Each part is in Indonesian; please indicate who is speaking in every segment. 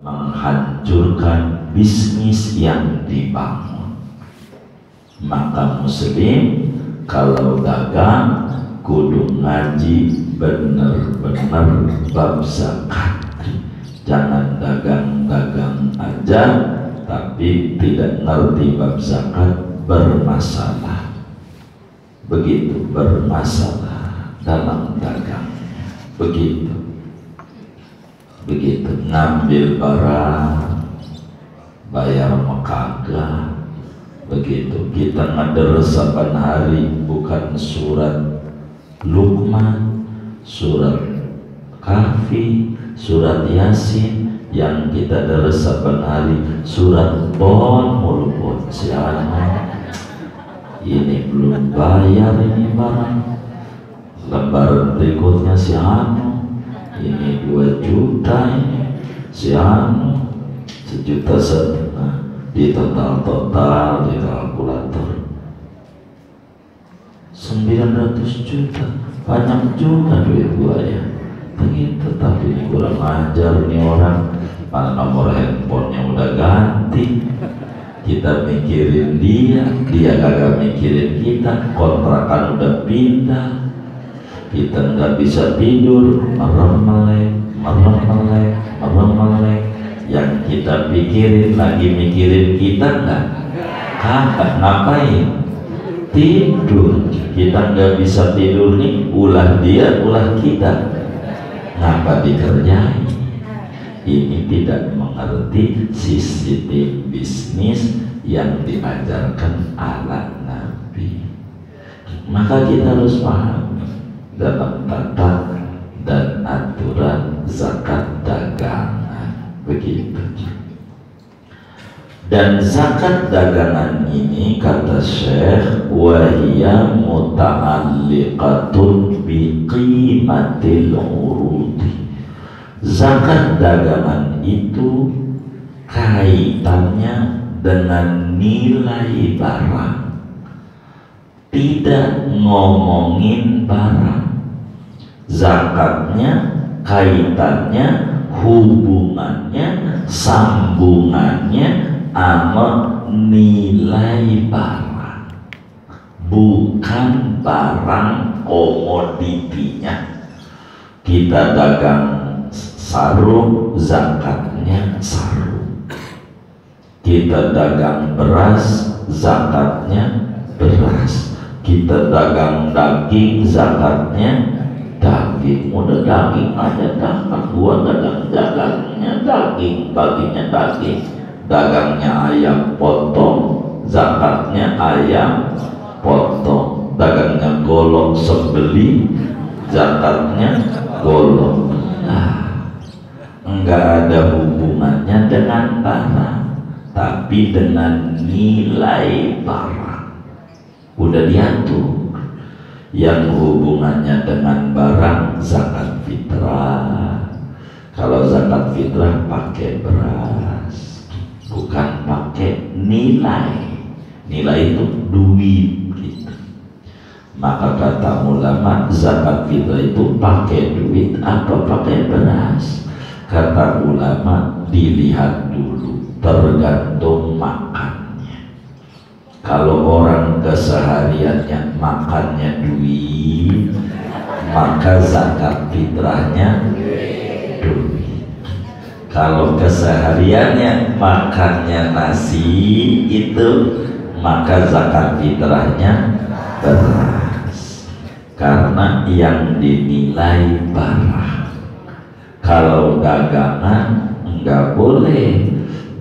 Speaker 1: menghancurkan bisnis yang dibangun. Maka muslim kalau dagang kudu ngaji bener-bener bab zakat. Jangan dagang-dagang aja tapi tidak ngerti bab zakat, bermasalah. Begitu, bermasalah dalam dagang. Begitu ngambil barang bayar kagak. Begitu kita ngederes saban hari bukan surat Luqman, surat Kahfi, surat Yasin, yang kita deres saban hari surat Bon mulu. Siapa ini belum bayar ini barang, lembaran berikutnya si anu ini 2 juta, ini si anu 1,5 juta di total di kalkulator 900 juta, banyak juga duit gua ya. Begitu, tapi ini kurang ajar nih orang. Mana nomor handphonenya udah ganti, kita mikirin dia kagak mikirin kita. Kontrakan udah pindah, kita nggak bisa tidur, merem melek. Yang kita pikirin lagi mikirin kita nggak? Kagak. Ngapain? Tidur. Kita nggak bisa tidur nih, ulah dia, ulah kita. Ngapa dikerjain? Ini tidak mengerti sistem bisnis yang diajarkan ala Nabi. Maka kita harus paham dalam tata dan aturan zakat dagangan. Begitu. Dan zakat dagangan ini kata Syekh wahiyya muta'alliqatun biqimatil urudi. Zakat dagangan itu kaitannya dengan nilai barang, tidak ngomongin barang. Zakatnya kaitannya, hubungannya, sambungannya sama nilai barang, bukan barang komoditinya. Kita dagang sarung, zakatnya sarung. Kita dagang beras, zakatnya beras. Kita dagang daging, zakatnya daging. Udah daging aja dagang, gua dagangnya daging, baginya daging. Dagangnya ayam potong, zakatnya ayam potong. Dagangnya golong sembeli, zakatnya golong. Enggak ada hubungannya dengan barang, tapi dengan nilai barang. Udah diatur. Yang hubungannya dengan barang zakat fitrah. Kalau zakat fitrah pakai beras, bukan pakai nilai. Nilai itu duit gitu. Maka kata ulama zakat fitrah itu pakai duit atau pakai beras. Kata ulama dilihat dulu, tergantung makannya. Kalau orang kesehariannya makannya duit, maka zakat fitrahnya duit. Kalau kesehariannya makannya nasi itu, maka zakat fitrahnya beras, karena yang dinilai barang. Kalau dagangan enggak boleh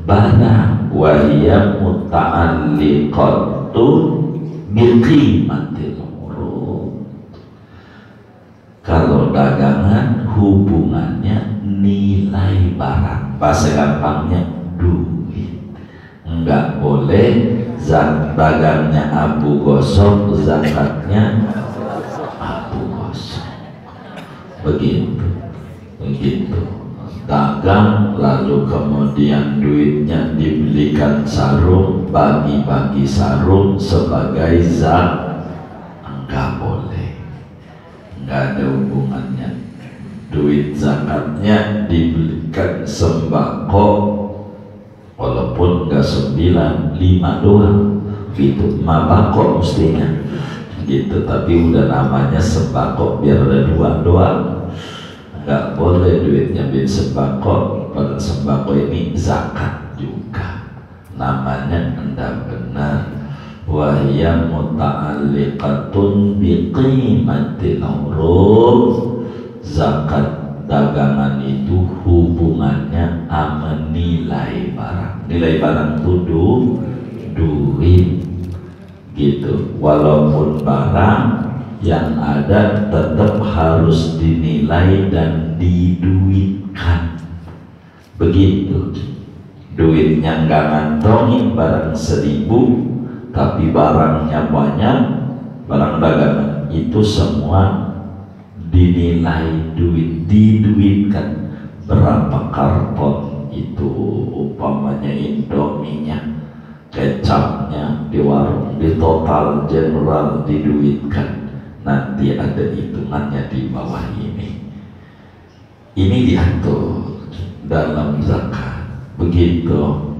Speaker 1: barang, wahiyya muta'alliqatun biqimatil urud. Kalau dagangan hubungannya nilai barang, bahasa gampangnya duit. Enggak boleh dagangnya abu gosok, zakatnya abu gosok. Begitu. Dagang lalu kemudian duitnya dibelikan sarung, bagi-bagi sarung sebagai zakat, enggak boleh, enggak ada hubungannya. duit zakatnya dibelikan sembako, walaupun enggak 9, 5 doang, itu mabako mestinya gitu, tapi udah namanya sembako biar ada 2 doang. Enggak boleh duitnya beli sembako, pada sembako ini zakat juga, namanya enggak benar. Wahya muta'alliqatun biqimatil urub, zakat dagangan itu hubungannya sama nilai barang. Nilai barang itu duit gitu, walaupun barang yang ada tetap harus dinilai dan diduitkan begitu. Duitnya nggak ngantongin barang 1000 tapi barangnya banyak, barang dagangan itu semua dinilai duit, diduitkan. Berapa karton itu umpamanya Indominya, kecapnya di warung, di total general diduitkan, nanti ada hitungannya di bawah ini. Ini diatur dalam zakat begitu.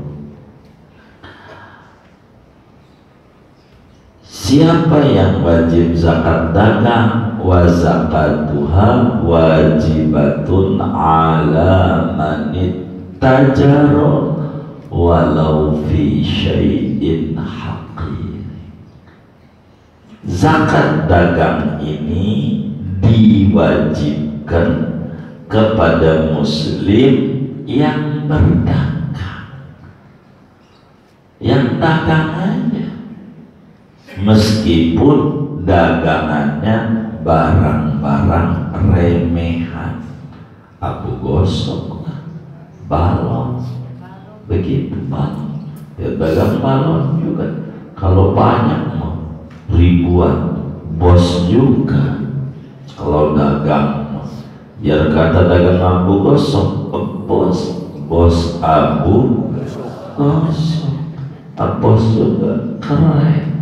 Speaker 1: Siapa yang wajib zakat dagang? Wa zakatuha wajibatun ala manittajara walau fi syai'in haqir. Zakat dagang ini diwajibkan kepada muslim yang berdagang, yang dagangannya meskipun dagangannya barang-barang remehan, abu gosok, balon, begitu balon. Ya dagang balon juga, kalau banyak ribuan, bos juga. Kalau dagang biar kata dagang abu gosok, bos abu gosok, bos juga keren.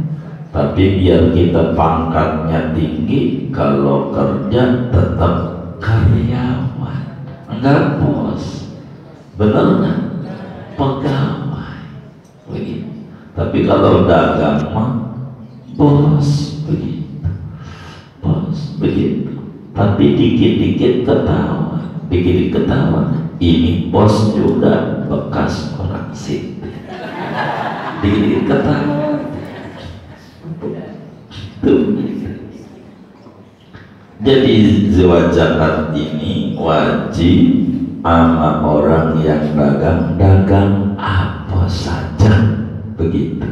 Speaker 1: Tapi biar kita pangkatnya tinggi, kalau kerja tetap karyawan, enggak bos, bener nggak? Pegawai begitu. Tapi kalau dagang mah bos begitu, bos begitu. Tapi dikit-dikit ketawa, dikit-dikit ketawa. Ini bos juga bekas orang situ, dikit-dikit ketawa. Jadi zakat ini wajib sama orang yang dagang apa saja begitu.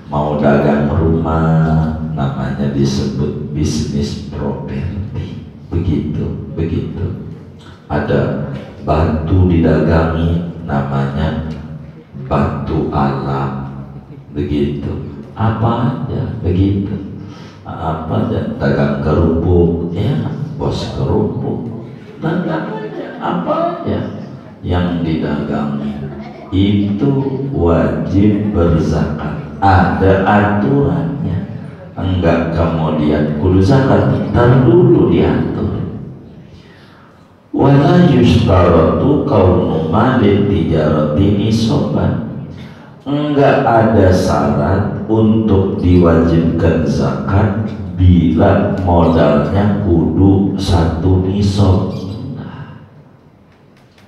Speaker 1: Mau dagang rumah namanya disebut bisnis properti begitu. Ada batu didagangi namanya batu alam begitu. Apa aja begitu. Apa aja, dagang kerupuk ya bos kerupuk, dagang apa aja yang didagangi itu wajib berzakat, ada aturannya. Enggak kemudian kudu zakat, ntar dulu diatur. Wala yustaratu kaunu malin tijarati nisoban, enggak ada syarat untuk diwajibkan zakat bila modalnya kudu 1 nisab.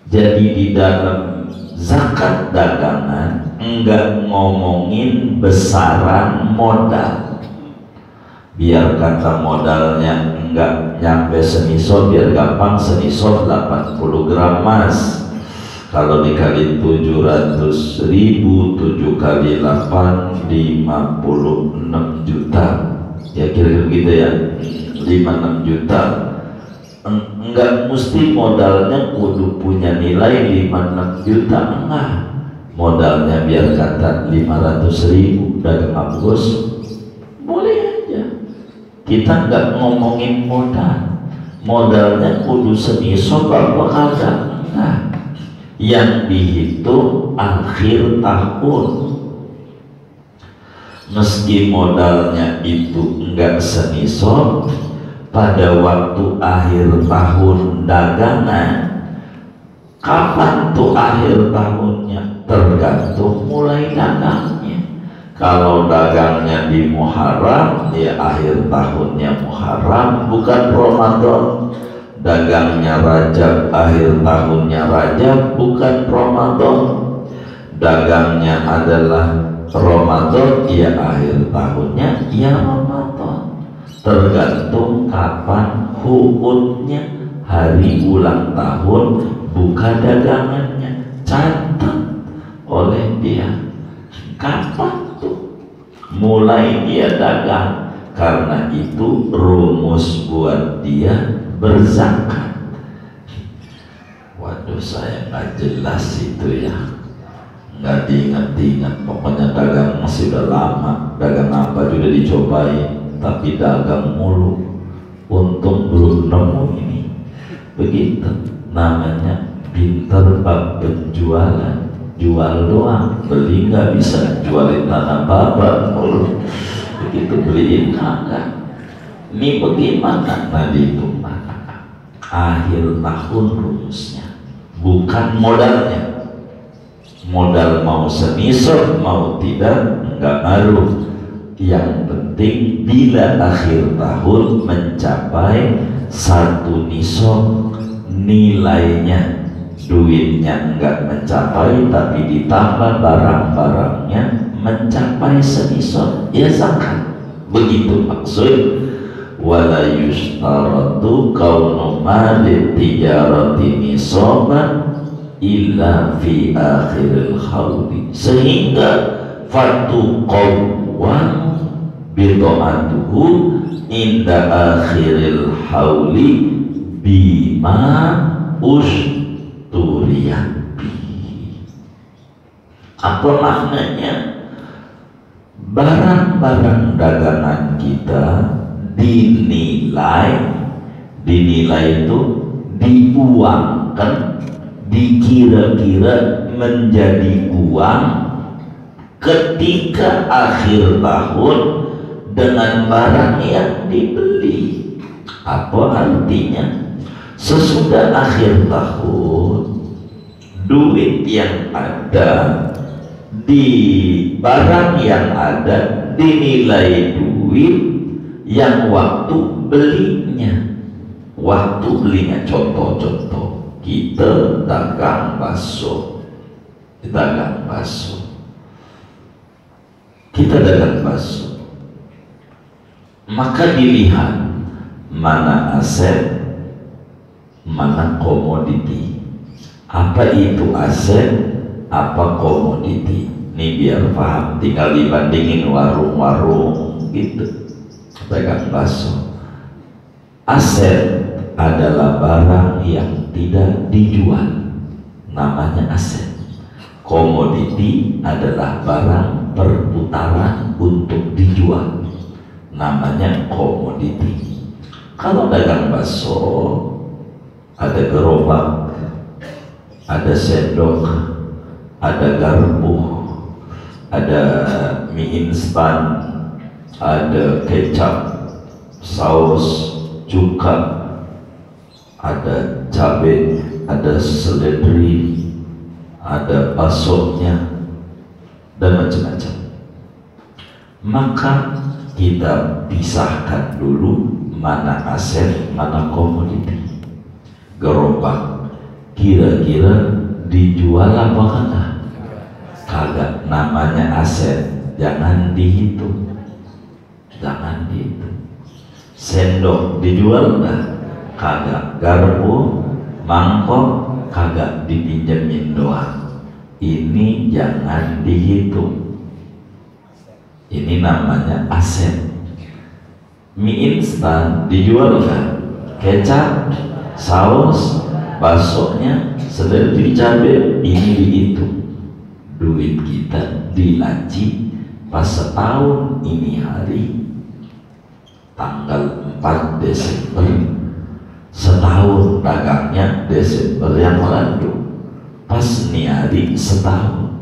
Speaker 1: Jadi di dalam zakat dagangan enggak ngomongin besaran modal. Biar kata modalnya enggak nyampe senisab, biar gampang, senisab 80 gram emas. Kalau dikali 700.000, 7 kali 8, 56 juta. Ya kira-kira gitu ya, 56 juta. Enggak mesti modalnya kudu punya nilai 56 juta, enggak. Modalnya biar kata 500.000, dagang abus, boleh aja. Kita enggak ngomongin modal. Modalnya kudu senisab apa kagak, enggak. Yang dihitung akhir tahun. Meski modalnya itu enggak senisab, pada waktu akhir tahun dagangan, kapan tuh akhir tahunnya? Tergantung mulai dagangnya. Kalau dagangnya di Muharram, ya akhir tahunnya Muharram, bukan Ramadan. Dagangnya Rajab, akhir tahunnya Rajab, bukan Ramadan. Dagangnya adalah Ramadan, ya akhir tahunnya ya Ramadan. Tergantung kapan hukutnya, hari ulang tahun, buka dagangannya, catat oleh dia kapan tuh mulai dia dagang. Karena itu rumus buat dia berzakat. Waduh, saya nggak jelas itu ya, nggak diingat-ingat. Pokoknya dagang masih udah lama, dagang apa juga dicobain, tapi dagang mulu. Untung belum nemu ini. Begitu namanya pinter bab penjualan, jual doang, beli nggak bisa. Jualin tanah babat mulu, begitu beliin kagak. Ini bagaimana? Nah, dihitung akhir tahun rumusnya, bukan modalnya. Modal mau senisab mau tidak enggak ngaruh. Yang penting bila akhir tahun mencapai 1 nisab, nilainya, duitnya enggak mencapai tapi ditambah barang-barangnya mencapai senisab, ya zakat. Begitu maksud. Wala yustaratu kaunu mali tijarati nisaban illa fi akhiril khawdi, sehingga fatu qawwan bid'atuhu inda akhiril hauli bima usturiyat. Apa maknanya? Barang-barang dagangan kita dinilai itu diuangkan, dikira-kira menjadi uang ketika akhir tahun dengan barang yang dibeli. Apa artinya? Sesudah akhir tahun, duit yang ada di barang yang ada dinilai duit yang waktu belinya. Waktu belinya, contoh-contoh, kita dagang bakso, kita dagang bakso, maka dilihat mana aset, mana komoditi. Apa itu aset, apa komoditi? Ini biar paham, tinggal dibandingin warung-warung gitu. Dagang bakso, aset adalah barang yang tidak dijual, namanya aset. Komoditi adalah barang perputaran untuk dijual, namanya komoditi. Kalau dagang bakso, ada gerobak, ada sendok, ada garpu, ada mie instan, ada kecap, saus, cuka, ada cabai, ada seledri, ada baksonya, dan macam-macam. Maka kita pisahkan dulu mana aset, mana komoditi. Gerobak kira-kira dijual apa kagak? Kagak, namanya aset, jangan dihitung. Jangan dihitung. Sendok dijual enggak? Kagak. Garpu, mangkok, kagak, dipinjemin doang. Ini jangan dihitung. Ini namanya aset. Mie instan dijual enggak? Kecap, saus, baksonya, seledri, cabai, ini dihitung. Duit kita dilaci pas setahun ini hari tanggal 4 Desember, setahun dagangnya Desember yang lalu, pas ini hari setahun.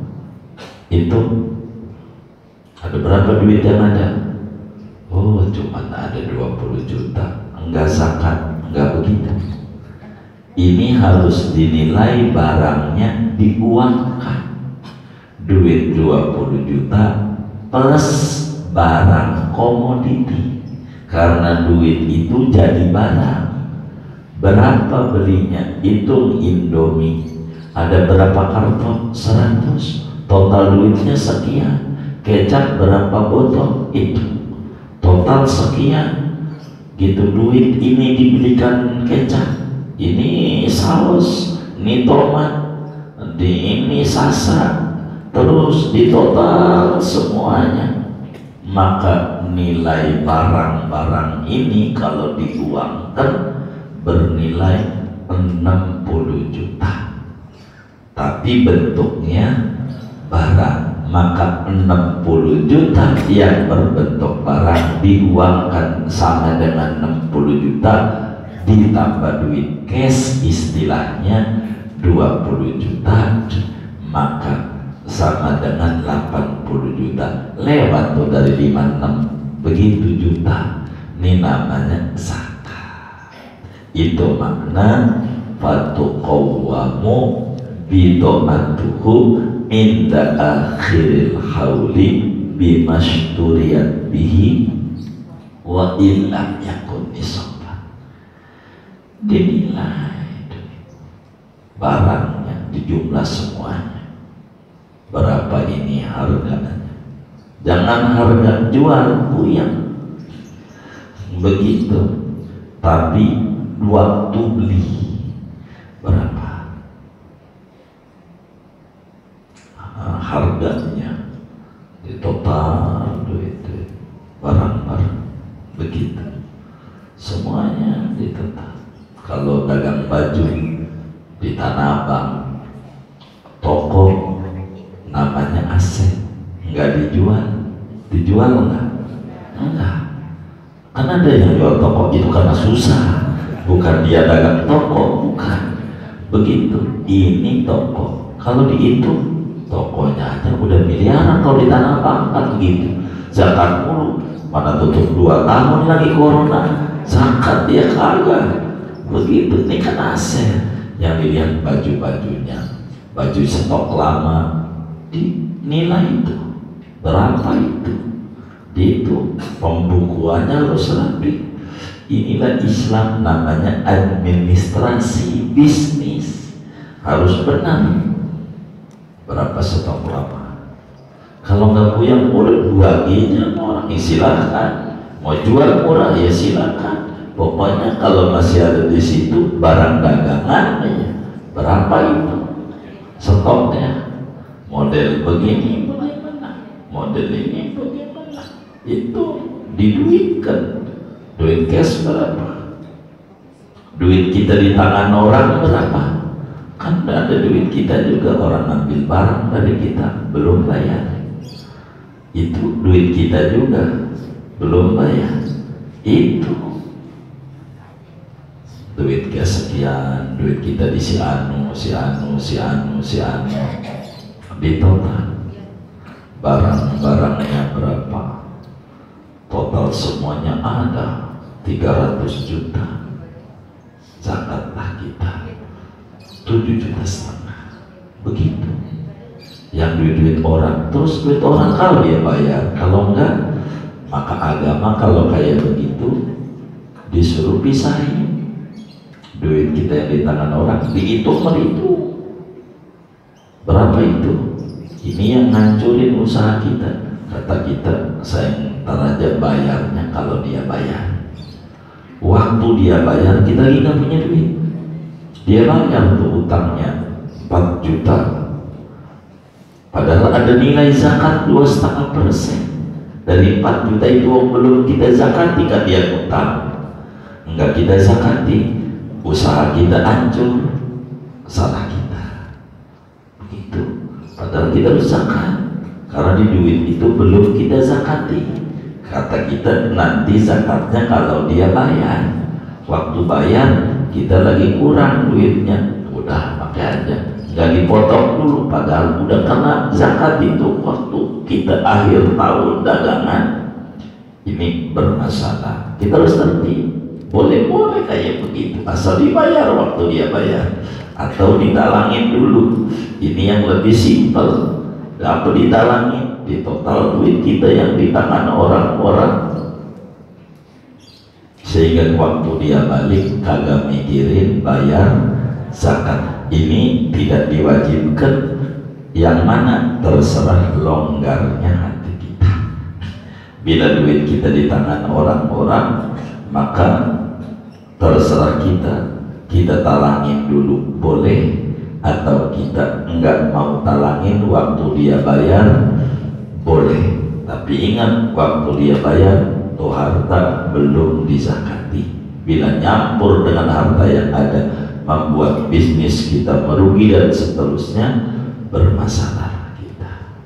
Speaker 1: Itu ada berapa duit yang ada? Oh, cuma ada 20 juta. Enggak zakat, enggak begitu. ini harus dinilai barangnya diuangkan. Duit 20 juta plus barang komoditi, karena duit itu jadi barang. Berapa belinya? Hitung Indomie ada berapa karton? 100, total duitnya sekian. Kecap berapa botol? Itu total sekian. Gitu duit ini dibelikan kecap, ini saus, ini tomat, ini sasa, terus di total semuanya. Maka nilai barang-barang ini kalau diuangkan bernilai 60 juta, tapi bentuknya barang. Maka 60 juta yang berbentuk barang diuangkan sama dengan 60 juta ditambah duit cash, istilahnya 20 juta, maka sama dengan 80 juta. Lewat tuh dari 56 begitu juta. Ini namanya zakat. Itu makna fatuqawwamu bidomatuhu inda akhiril hauli bimasturiyat bihi wa illam yakun nisabah. Dinilai barangnya, dijumlah semuanya, berapa ini harganya. Jangan harga jual puyang begitu, tapi waktu beli berapa harganya, di total duit barang-barang begitu semuanya ditentukan. Kalau dagang baju di Tanah Abang, toko namanya aset, nggak dijual enggak? Kan ada yang jual toko itu karena susah, bukan dia dagang toko, bukan begitu. Ini toko, kalau dihitung tokonya aja udah miliaran kalau di Tanah Abang kan gitu. Zakat mulu, mana tutup 2 tahun lagi corona, zakat dia kagak begitu. Ini kan aset. Yang dilihat baju-bajunya, baju stok lama, dinilai itu berapa itu pembukuannya harus rapi. Inilah Islam, namanya administrasi bisnis, harus benar. Berapa stok lama? Kalau nggak punya boleh 2G-nya orang, silakan. Mau jual murah ya silakan. Pokoknya kalau masih ada di situ barang dagangannya, berapa itu stoknya? Model begini bagaimana? Model ini bagaimana? Itu diduitkan. Duit cash berapa? Duit kita di tangan orang berapa? Kan ada duit kita juga, orang ambil barang dari kita belum bayar, itu duit kita juga belum bayar. Itu duit kesekian, duit kita di si anu di total barang-barangnya berapa, total semuanya ada 300 juta. Zakatlah kita 7,5 juta begitu. Yang duit orang, terus duit orang kalau dia bayar, kalau enggak maka agama kalau kayak begitu disuruh pisahin. Duit kita yang di tangan orang dihitung itu berapa itu. Ini yang ngancurin usaha kita. Kata kita, saya ntar aja bayarnya kalau dia bayar. Waktu dia bayar kita lagi nggak punya duit. Dia bayar tuh utangnya 4 juta, padahal ada nilai zakat 2,5%. Dari 4 juta itu belum kita zakati, kan dia utang, enggak kita zakati, usaha kita hancur, salah kita begitu. Padahal kita harus zakat, karena di duit itu belum kita zakati. Kata kita nanti zakatnya kalau dia bayar. Waktu bayar kita lagi kurang duitnya, udah pakai aja, nggak dipotong dulu, padahal udah kena zakat itu waktu kita akhir tahun dagangan. Ini bermasalah, kita harus tertib. boleh kayak begitu, asal dibayar waktu dia bayar, atau ditalangin dulu. Ini yang lebih simpel. Apa ditalangin? Di total duit kita yang di tangan orang-orang, sehingga waktu dia balik kagak mikirin bayar zakat. Ini tidak diwajibkan, yang mana terserah longgarnya hati kita. Bila duit kita di tangan orang-orang, maka terserah kita talangin dulu boleh, atau kita enggak mau talangin waktu dia bayar boleh. Tapi ingat, waktu dia bayar tuh harta belum dizakati. Bila nyampur dengan harta yang ada, membuat bisnis kita merugi dan seterusnya, bermasalah kita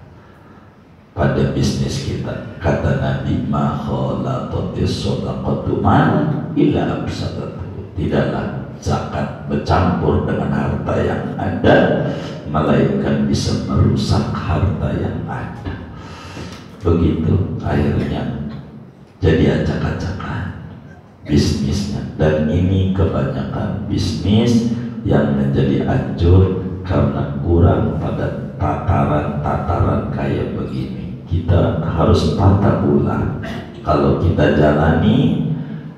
Speaker 1: pada bisnis kita. Kata Nabi, ma khalatatis shadaqatu mal illa afsadatu, tidaklah zakat bercampur dengan harta yang ada melainkan bisa merusak harta yang ada. Begitu akhirnya jadi acak-acakan bisnisnya. Dan ini kebanyakan bisnis yang menjadi hancur karena kurang pada tataran-tataran kayak begini. Kita harus tata ulang. Kalau kita jalani,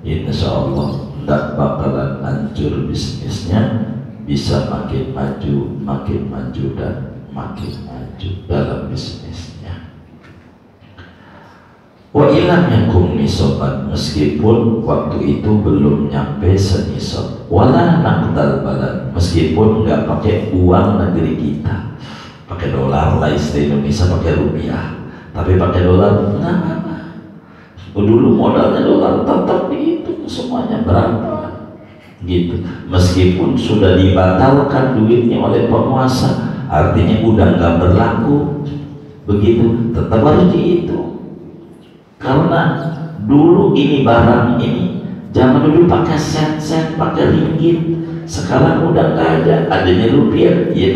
Speaker 1: insya Allah tidak bakalan hancur bisnisnya, bisa makin maju dan makin maju dalam bisnisnya. Wa ilam yakum nisoban, meskipun waktu itu belum nyampe senisab. Wala naqdal balad, meskipun nggak pakai uang negeri kita, pakai dolar lah, istilah Indonesia pakai rupiah, tapi pakai dolar nggak apa. Dulu modalnya dolar tetap dihitung semuanya berapa gitu, meskipun sudah dibatalkan duitnya oleh penguasa, artinya udah nggak berlaku begitu, tetap harus dihitung. Karena dulu ini barang ini zaman dulu pakai sen, pakai ringgit, sekarang udah nggak ada, adanya rupiah, ya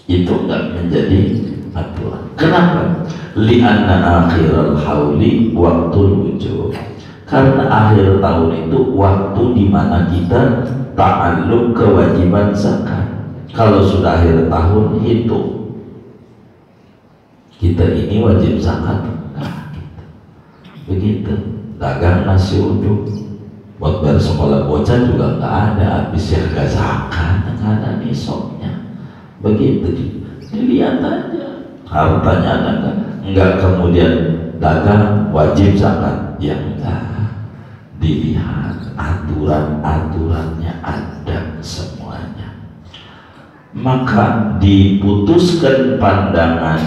Speaker 1: itu nggak menjadi aturan. Kenapa? Li'anna akhiral hauli waktul wujud, karena akhir tahun itu waktu dimana kita ta'alluq kewajiban zakat. Kalau sudah akhir tahun hitung kita ini wajib zakat, nah, begitu. Dagang nasi uduk buat bayar sekolah bocah juga nggak ada, habis harga zakat, nggak ada nisabnya. Begitu, dilihat aja hartanya ada enggak, kemudian dagang wajib zakat, ya enggak, dilihat aturan-aturannya ada semuanya. Maka diputuskan pandangan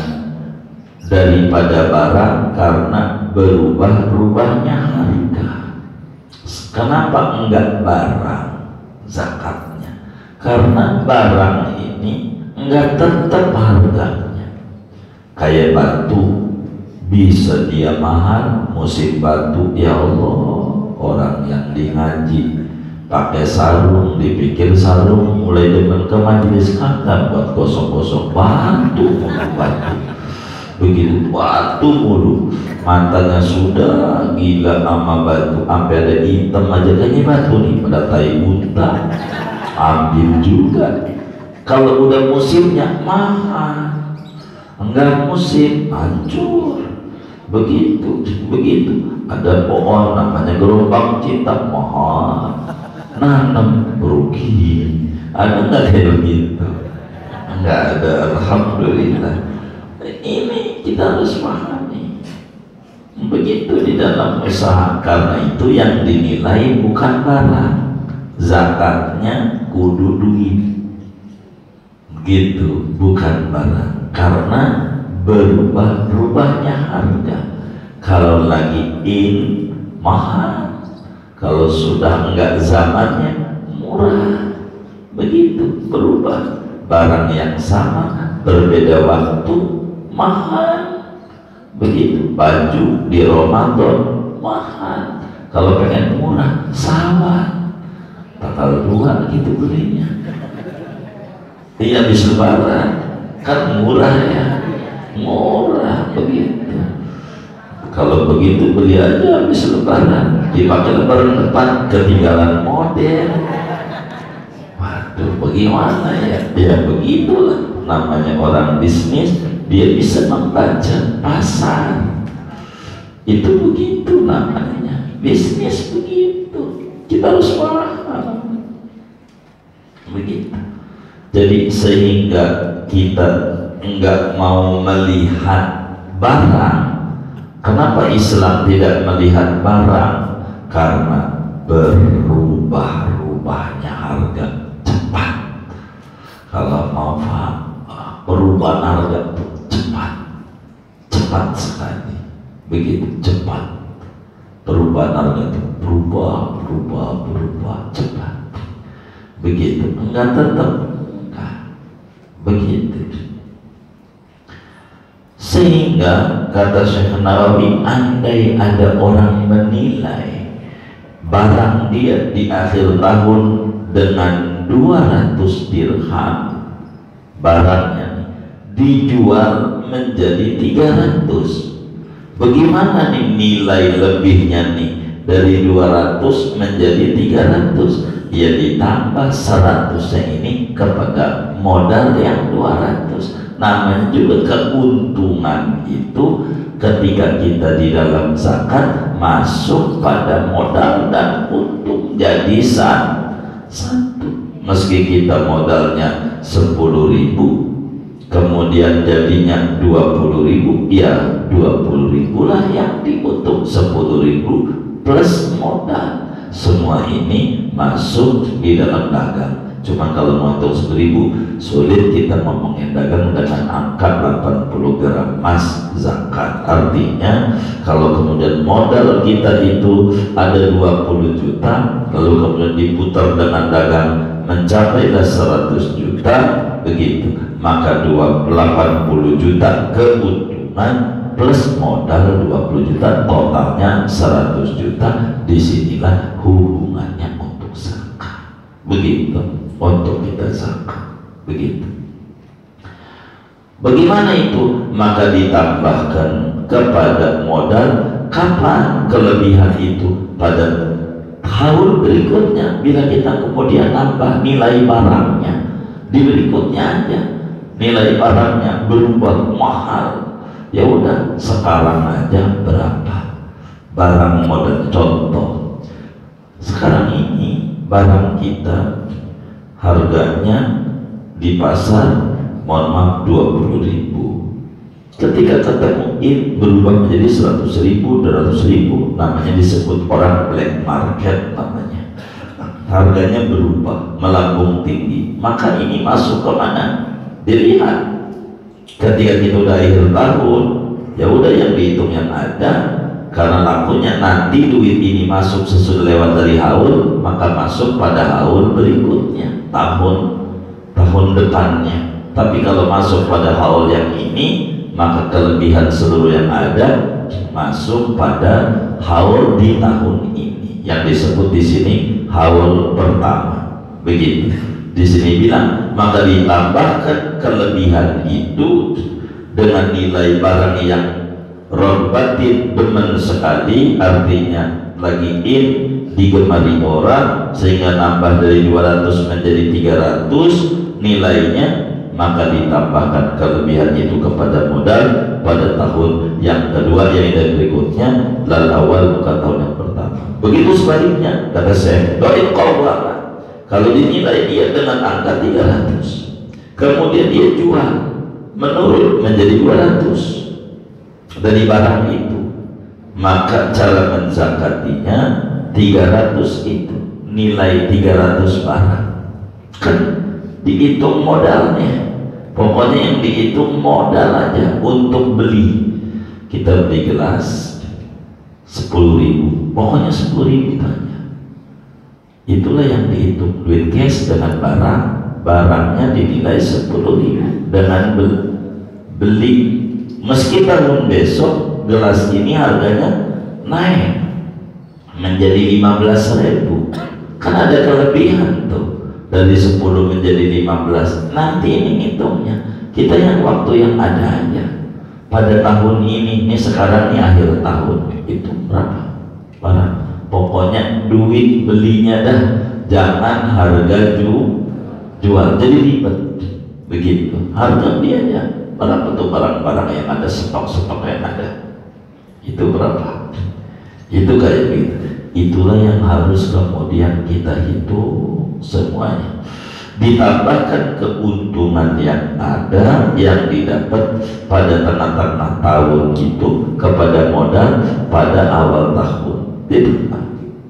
Speaker 1: daripada barang karena berubah-ubahnya harga. Kenapa enggak barang zakatnya? Karena barang ini enggak tetap harganya. Kayak batu, bisa dia mahal musim batu, ya Allah. Orang yang di ngaji pakai sarung, dipikir sarung, mulai depan ke majelis kagak buat gosok-gosok batu, begitu batu mulu, matanya sudah gila sama batu, sampai ada hitam aja kayaknya batu nih, pada tai unta ambil juga. Kalau udah musimnya mahal, enggak musim hancur. Begitu ada pohon namanya gerombang cinta, mahal, nanam rugi. Ada enggak kayak begitu? Enggak ada, alhamdulillah. Ini kita harus pahami begitu di dalam usaha. Karena itu yang dinilai bukan barang, zakatnya kudu duit gitu, bukan barang. Karena berubah-ubahnya harga. Kalau lagi in mahal, kalau sudah enggak zamannya murah. Begitu berubah. Barang yang sama berbeda waktu mahal. Begitu baju di Ramadan mahal, kalau pengen murah sawah tanggal 2 gitu belinya. Iya, habis lebaran kan murah ya, murah begitu. Kalau begitu beli aja habis lebaran. dipakai lebaran depan ketinggalan model. Waduh, bagaimana ya? Ya begitulah namanya orang bisnis, dia bisa membaca pasar. Itu begitu namanya bisnis, begitu. Kita harus paham. Begitu. Jadi sehingga kita enggak mau melihat barang. Kenapa Islam tidak melihat barang? Karena berubah-ubahnya harga cepat. Kalau mau paham, perubahan harga cepat sekali, begitu cepat. Perubahan harga itu berubah cepat, begitu. Enggak tetap, enggak begitu. Sehingga kata Syekh Nawawi, andai ada orang menilai barang dia di akhir tahun dengan 200 dirham, barangnya dijual menjadi 300, bagaimana nih nilai lebihnya nih dari 200 menjadi 300? Ya ditambah 100-nya ini kepada modal yang 200. Namanya juga keuntungan itu ketika kita di dalam zakat masuk pada modal dan untung jadi satu. Meski kita modalnya 10.000, kemudian jadinya 20.000, ya 20.000 lah yang diuntung, 10.000 plus modal. Semua ini masuk di dalam dagang. Cuma kalau mau hitung 10.000 sulit kita ngomongin dagang dengan angka 80 gram emas zakat. Artinya kalau kemudian modal kita itu ada 20 juta, lalu kemudian diputar dengan dagang mencapailah 100 juta, begitu, maka 80 juta keuntungan plus modal 20 juta, totalnya 100 juta. Disinilah hubungannya untuk zakat, begitu. Untuk kita zakat, begitu. Bagaimana itu? Maka ditambahkan kepada modal. Kapan kelebihan itu? Pada tahun berikutnya, bila kita kemudian nambah nilai barangnya di berikutnya aja, nilai barangnya berubah mahal, ya udah sekarang aja berapa barang modal. Contoh sekarang ini barang kita harganya di pasar, mohon maaf, 20.000. Ketika ketemu berubah menjadi 100.000, 200.000, namanya disebut orang black market namanya. Harganya berubah, melambung tinggi. Maka ini masuk ke mana? Dilihat. Ketika kita udah akhir tahun, ya udah yang dihitung yang ada. Karena lakunya nanti duit ini masuk sesudah lewat dari haul, maka masuk pada haul berikutnya, tahun depannya. Tapi kalau masuk pada haul yang ini, maka kelebihan seluruh yang ada masuk pada haul di tahun ini, yang disebut di sini haul pertama. Begitu. Di sini bilang, maka ditambahkan kelebihan itu dengan nilai barang yang robatin demen sekali, artinya lagi digemari orang, sehingga nambah dari 200 menjadi 300 nilainya, maka ditambahkan kelebihan itu kepada modal pada tahun yang kedua, yang dari berikutnya, lal awal bukan tahun yang pertama. Begitu sebaliknya, kata saya, doin qawwama, kalau dinilai dia dengan angka 300, kemudian dia jual menurun menjadi 200 dari barang itu, maka cara menzakatinya 300 itu, nilai 300 barang kan dihitung modalnya. Pokoknya yang dihitung modal aja untuk beli. Kita beli gelas 10.000, pokoknya 10.000 aja. Itulah yang dihitung duit cash dengan barangnya dinilai 10.000 dengan beli. Meski tahun besok gelas ini harganya naik menjadi 15.000, kan ada kelebihan tuh, dari 10 menjadi 15. Nanti ini ngitungnya kita yang waktu yang ada aja. Pada tahun ini sekarang ini akhir tahun, itu berapa barang pokok pokoknya duit belinya dah, jangan harga jual, jadi ribet begitu. Harga dia aja berapa tuh barang-barang yang ada, stok-stok yang ada itu berapa, itu kayak gitu. Itulah yang harus kemudian kita hitung semuanya, ditambahkan keuntungan yang ada yang didapat pada tengah-tengah tahun itu kepada modal pada awal tahun. Jadi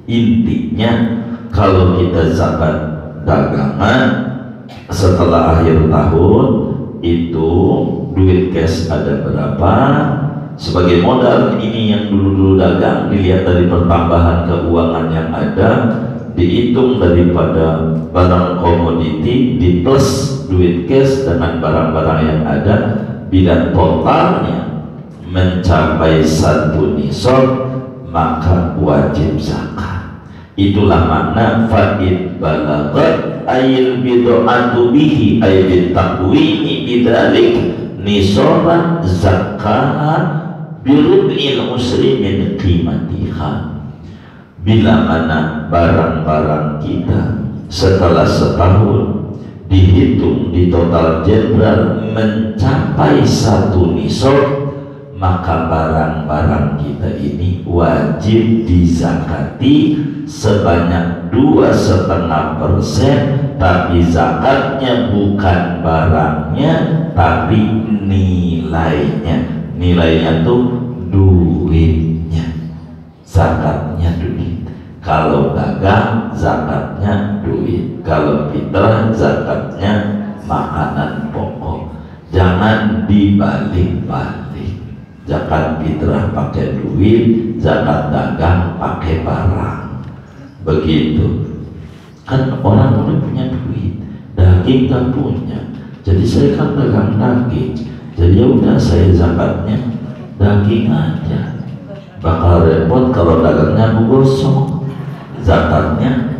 Speaker 1: intinya kalau kita zakat dagangan setelah akhir tahun itu duit cash ada berapa sebagai modal, ini yang dulu dagang dilihat dari pertambahan keuangan yang ada, dihitung daripada barang komoditi di plus duit cash dengan barang-barang yang ada, bila totalnya mencapai 1 nisab maka wajib zakat. Itulah makna fa'id balagat ayil bid'atu bihi ay bitakwini bidzalik nisaban zakat birub'il usri min qimatiha. Bila mana barang-barang kita setelah setahun dihitung di total jenderal mencapai 1 nisab, maka barang-barang kita ini wajib dizakati sebanyak 2,5%, tapi zakatnya bukan barangnya tapi nilainya. Nilainya tuh duitnya, zakatnya duit. Kalau dagang zakatnya duit, kalau fitrah zakatnya makanan pokok. Jangan dibalik-balik, zakat fitrah pakai duit, zakat dagang pakai barang. Begitu kan, orang udah punya duit, daging kan punya, jadi saya kan dagang daging, jadi ya udah saya zakatnya daging aja. Bakal repot kalau dagangnya aku gosok, zakatnya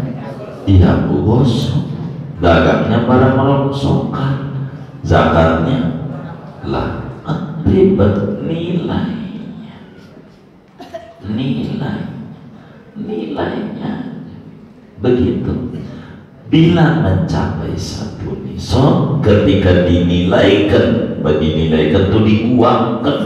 Speaker 1: iya aku gosok, dagangnya barang merongsokan, zakatnya lah ribet. Nilainya begitu. Bila mencapai 1 nisab, ketika dinilaikan itu diuangkan,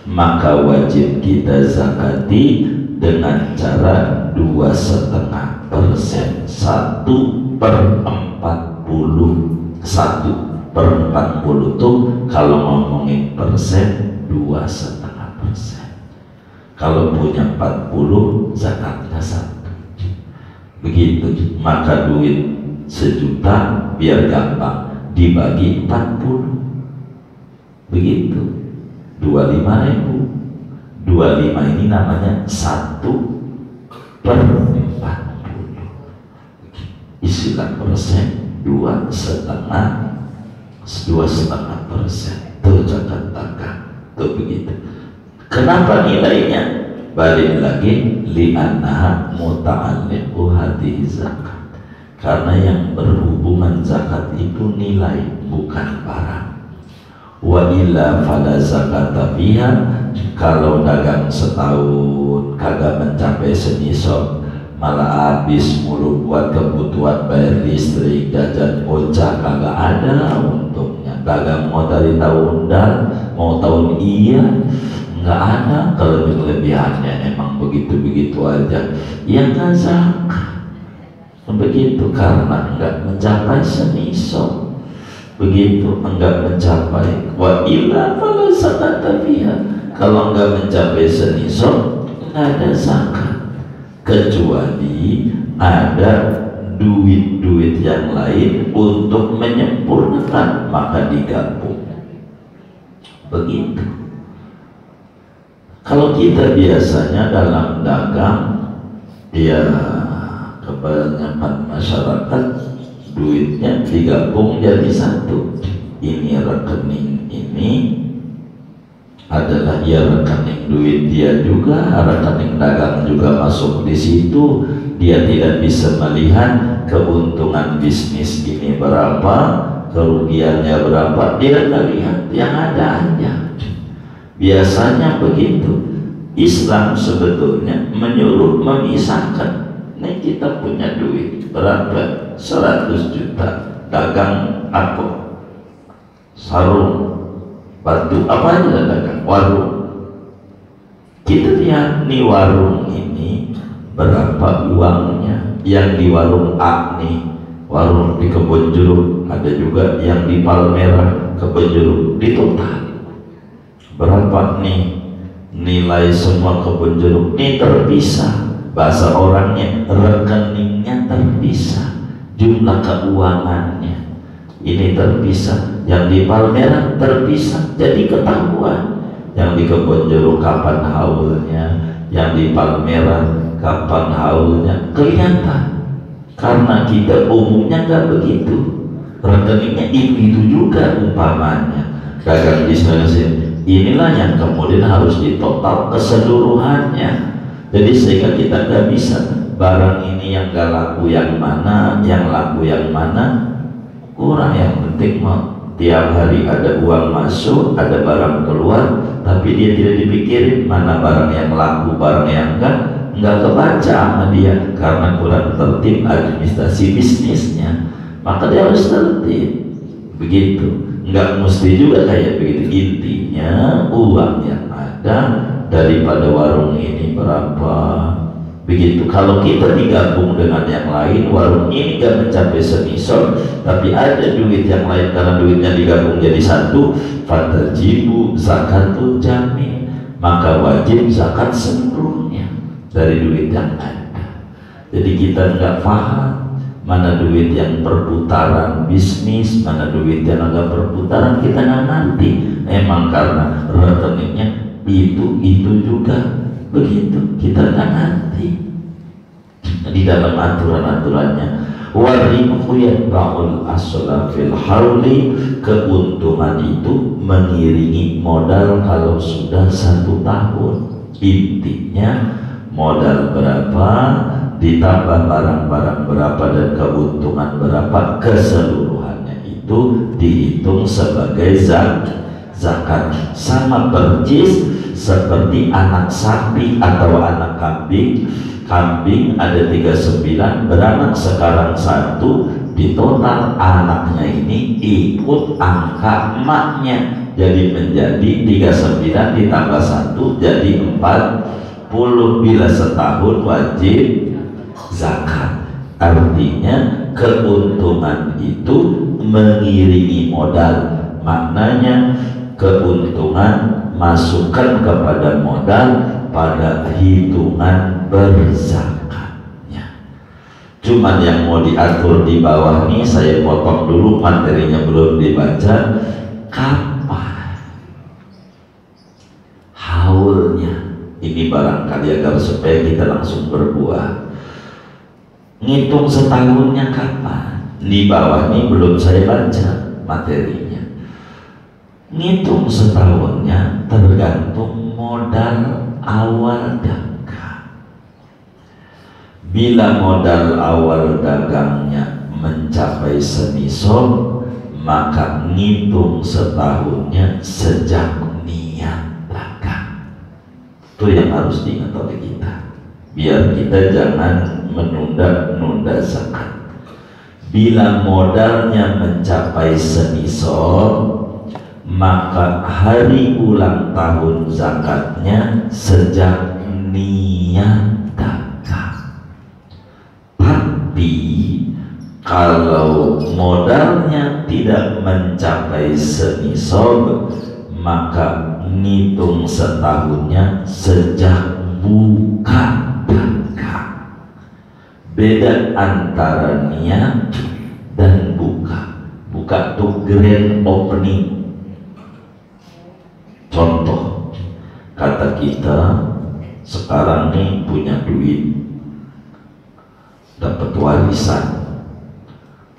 Speaker 1: maka wajib kita zakati dengan cara 2,5%, 1/40. 1/40 tuh kalau ngomongin persen 2,5%. Kalau punya 40 zakatnya 1. Begitu, maka duit 1 juta biar gampang dibagi 40, begitu 25.000. 25 ini namanya 1/40. Istilah persen 2,5%. Tuh zakat dagang tuh begitu. Kenapa nilainya? Balik lagi, li'annaha muta'alliqu hadhihi zakat, karena yang berhubungan zakat itu nilai bukan barang. Wa illa fala zakata fiha, kalau dagang setahun kagak mencapai senisab, malah habis mulu buat kebutuhan bayar listrik, jajan bocah, kagak ada untungnya. Dagang mau dari tahun dan mau tahun iya nggak ada kelebihannya, emang begitu-begitu aja, ya nggak zakat. Begitu, karena nggak mencapai senisab, begitu enggak mencapai. Wa illa fala zakata fiha, kalau enggak mencapai senisab nggak ada zakat, kecuali ada duit-duit yang lain untuk menyempurnakan, maka digabung. Begitu. Kalau kita biasanya dalam dagang, ya kebanyakan masyarakat duitnya digabung jadi 1. Ini rekening ini adalah ya rekening duit dia juga, rekening dagang juga masuk di situ. Dia tidak bisa melihat keuntungan bisnis ini berapa, kerugiannya berapa, dia nggak lihat, yang ada aja. Biasanya begitu. Islam sebetulnya menyuruh memisahkan. Nih kita punya duit berapa? 100 juta, dagang apa? Sarung, batu, apa aja dagang, warung. Kita lihat nih warung ini berapa uangnya. Yang di warung A nih, warung di Kebon Jeruk, ada juga yang di Palmerah, Kebon Jeruk, di total berapa nih nilai semua Kebon Jeruk ini terpisah. Bahasa orangnya rekeningnya terpisah, jumlah keuangannya ini terpisah. Yang di Palmerah terpisah, jadi ketahuan. Yang di Kebon Jeruk kapan haulnya, yang di Palmerah kapan haulnya, kelihatan. Karena kita umumnya nggak begitu, rekeningnya itu juga umpamanya. Dagang bisnis inilah yang kemudian harus ditotal keseluruhannya. Jadi sehingga kita nggak bisa barang ini yang nggak laku yang mana, yang laku yang mana, kurang. Yang penting mau tiap hari ada uang masuk, ada barang keluar, tapi dia tidak dipikirin mana barang yang laku, barang yang nggak kebaca sama dia karena kurang tertib administrasi bisnisnya. Maka dia harus tertib. Begitu. Nggak mesti juga kayak begitu. Intinya uang yang ada daripada warung ini berapa, begitu. Kalau kita digabung dengan yang lain, warung ini nggak mencapai semisal, tapi ada duit yang lain karena duitnya digabung jadi satu, fatajibu zakatul jami, maka wajib zakat seluruhnya dari duit yang ada. Jadi kita nggak paham mana duit yang perputaran bisnis, mana duit yang agak perputaran, kita nggak ngerti. Emang karena rekeningnya itu juga begitu, kita nggak ngerti. Di dalam aturan-aturannya, waribu yatba'ul asla fil hauli, keuntungan itu mengiringi modal kalau sudah 1 tahun. Intinya modal berapa ditambah barang-barang berapa dan keuntungan berapa, keseluruhannya itu dihitung sebagai zakat. Sama persis seperti anak sapi atau anak kambing. Kambing ada 39, beranak sekarang 1, di total anaknya ini ikut angka emaknya, jadi menjadi 39 ditambah 1 jadi 40. Bila setahun wajib zakat. Artinya keuntungan itu mengiringi modal. Maknanya keuntungan masukkan kepada modal pada hitungan berzakatnya. Cuman yang mau diatur di bawah nih, saya potong dulu, materinya belum dibaca. Kapan haulnya? Ini barangkali agar supaya kita langsung berbuah. Ngitung setahunnya kapan? Di bawah nih belum saya baca materinya. Ngitung setahunnya tergantung modal awal dagang. Bila modal awal dagangnya mencapai senisab, maka ngitung setahunnya sejak niat dagang. Itu yang harus diingat oleh kita, biar kita jangan menunda-nunda zakat. Bila modalnya mencapai senisab, maka hari ulang tahun zakatnya sejak niat dagang. Tapi kalau modalnya tidak mencapai senisab, maka ngitung setahunnya sejak buka dagang. Beda antara niat dan buka. Buka itu grand opening. Contoh, kata kita sekarang nih punya duit, dapat warisan,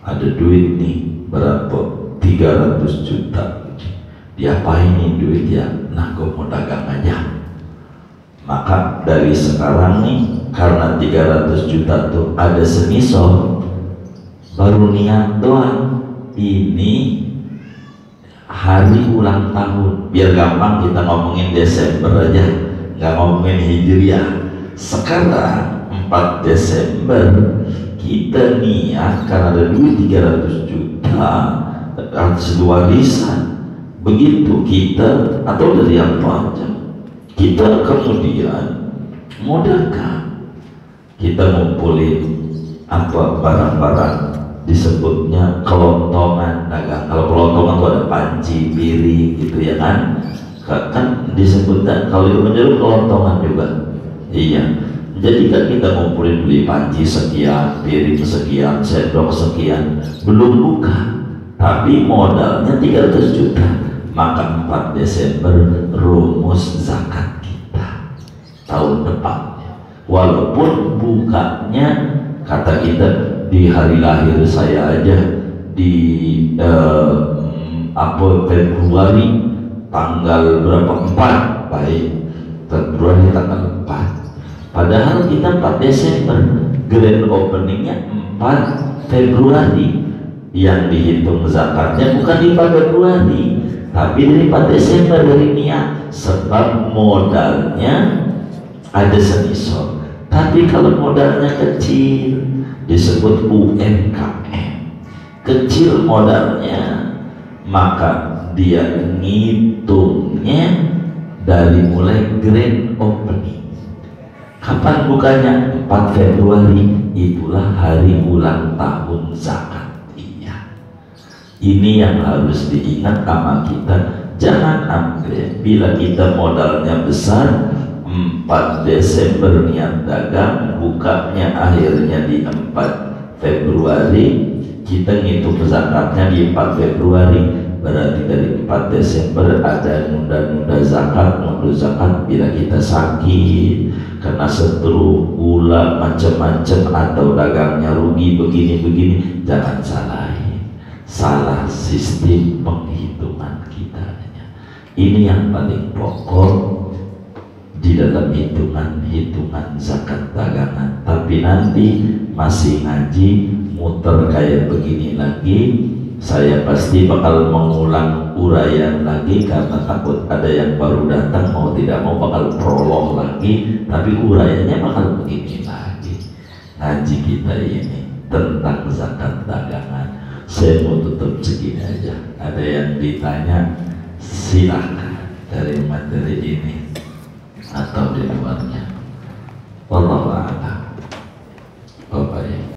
Speaker 1: ada duit nih berapa, 300 juta. Diapain nih duit ya? Nah, gue mau dagang aja. Maka dari sekarang nih, karena 300 juta tuh ada senisab, baru niat doang, ini hari ulang tahun. Biar gampang kita ngomongin Desember aja, nggak ngomongin Hijriah. Sekarang 4 Desember kita niat karena ada duit 300 juta atas warisan, begitu kita atau dari apa aja kita kemudian modalkan, kita ngumpulin apa barang-barang disebutnya kelontongan dagang. Kalau kelontongan itu ada panci, piring gitu ya kan, kan disebutkan kalau itu menjadi kelontongan juga. Iya, jadi kan kita ngumpulin beli panci sekian, piring sekian, sendok sekian, belum buka tapi modalnya 300 juta. Maka 4 Desember rumus zakat kita tahun depan, walaupun bukanya kata kita di hari lahir saya aja di Februari tanggal berapa, 4, baik, Februari tanggal 4, padahal kita 4 Desember, grand openingnya 4 Februari. Yang dihitung zakatnya bukan di 4 Februari tapi dari 4 Desember dari niat, sebab modalnya ada senisor. Tapi kalau modalnya kecil disebut UMKM, kecil modalnya, maka dia ngitungnya dari mulai grand opening. Kapan bukanya? 4 Februari, itulah hari ulang tahun zakat. Ini yang harus diingat sama kita. Jangan ambil bila kita modalnya besar, 4 Desember niat dagang, bukanya akhirnya di 4 Februari, kita ngitung zakatnya di 4 Februari, berarti dari 4 Desember ada nunda-nunda zakat. Nunda zakat bila kita sakit, kena stroke, gula, macam-macam, atau dagangnya rugi begini-begini, jangan salahin. Salah sistem penghitungan kita. Ini yang paling pokok di dalam hitungan zakat dagangan. Tapi nanti masih ngaji muter kayak begini lagi, saya pasti bakal mengulang uraian lagi karena takut ada yang baru datang, mau tidak mau bakal prolog lagi, tapi uraiannya bakal begini lagi. Ngaji kita ini tentang zakat dagangan. Saya mau tutup segini aja. Ada yang ditanya silakan dari materi ini atau di luarnya. Wallahu a'lam. Bapak ya.